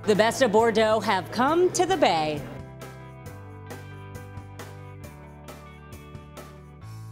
The best of Bordeaux have come to the Bay.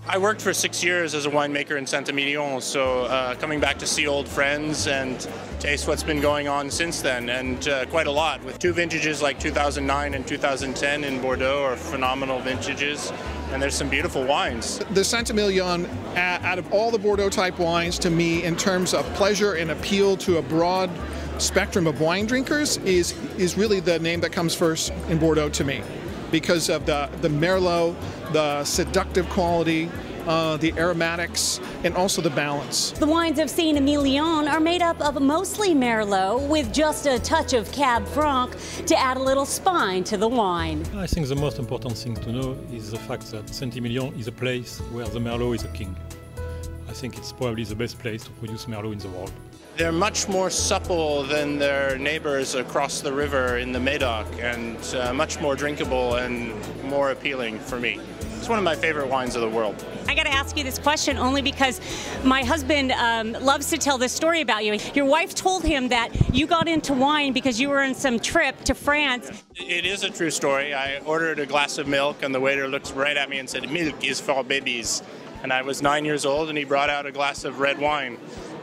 I worked for 6 years as a winemaker in Saint-Emilion, so coming back to see old friends and taste what's been going on since then, and quite a lot. With two vintages like 2009 and 2010 in Bordeaux are phenomenal vintages, and there's some beautiful wines. The Saint-Emilion, out of all the Bordeaux type wines, to me, in terms of pleasure and appeal to a broad spectrum of wine drinkers, is really the name that comes first in Bordeaux to me, because of the Merlot, the seductive quality, the aromatics, and also the balance. The wines of Saint-Emilion are made up of mostly Merlot with just a touch of Cab Franc to add a little spine to the wine. I think the most important thing to know is the fact that Saint-Emilion is a place where the Merlot is a king. I think it's probably the best place to produce Merlot in the world. They're much more supple than their neighbors across the river in the Médoc, and much more drinkable and more appealing for me. It's one of my favorite wines of the world. I got to ask you this question only because my husband loves to tell this story about you. Your wife told him that you got into wine because you were on some trip to France. It is a true story. I ordered a glass of milk and the waiter looked right at me and said, "Milk is for babies." And I was 9 years old and he brought out a glass of red wine.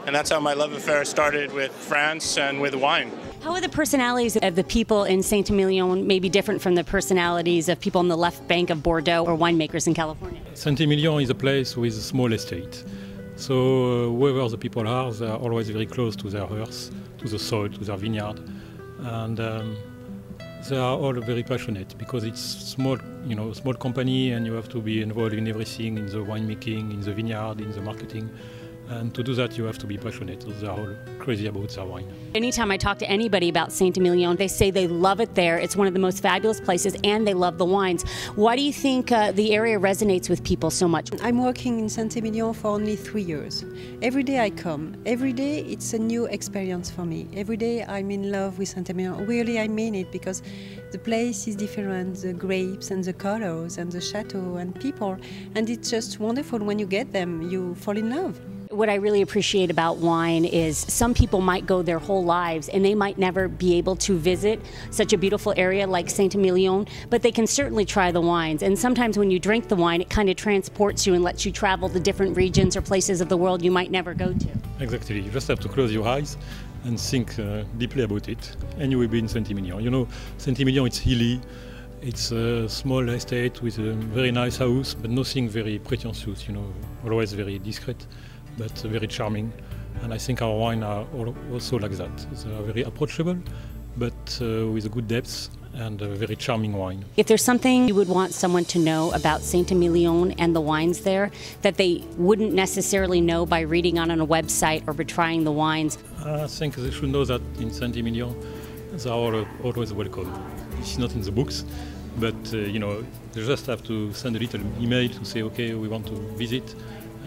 And that's how my love affair started with France and with wine. How are the personalities of the people in Saint-Emilion maybe different from the personalities of people on the left bank of Bordeaux or winemakers in California? Saint-Emilion is a place with a small estate. So wherever the people are, they are always very close to their earth, to the soil, to their vineyard. And they are all very passionate because it's small, small company, and you have to be involved in everything, in the winemaking, in the vineyard, in the marketing. And to do that, you have to be passionate. They are all crazy about their wine. Anytime I talk to anybody about Saint-Emilion, they say they love it there. It's one of the most fabulous places, and they love the wines. Why do you think the area resonates with people so much? I'm working in Saint-Emilion for only 3 years. Every day I come. Every day it's a new experience for me. Every day I'm in love with Saint-Emilion. Really, I mean it, because the place is different, the grapes and the colors and the chateau and people. And it's just wonderful. When you get them, you fall in love. What I really appreciate about wine is some people might go their whole lives and they might never be able to visit such a beautiful area like Saint-Emilion, but they can certainly try the wines. And sometimes when you drink the wine, it kind of transports you and lets you travel to different regions or places of the world you might never go to. Exactly. You just have to close your eyes and think deeply about it, and you will be in Saint-Emilion. Saint-Emilion, it's hilly. It's a small estate with a very nice house, but nothing very pretentious, always very discreet, but very charming. And I think our wine are also like that. They are very approachable, but with a good depth and a very charming wine. If there's something you would want someone to know about Saint-Emilion and the wines there that they wouldn't necessarily know by reading on a website or by trying the wines, I think they should know that in Saint-Emilion they are always welcome. It's not in the books, but they just have to send a little email to say, okay, we want to visit,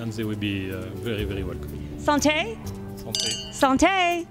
and they will be very, very welcome. Santé? Santé. Santé!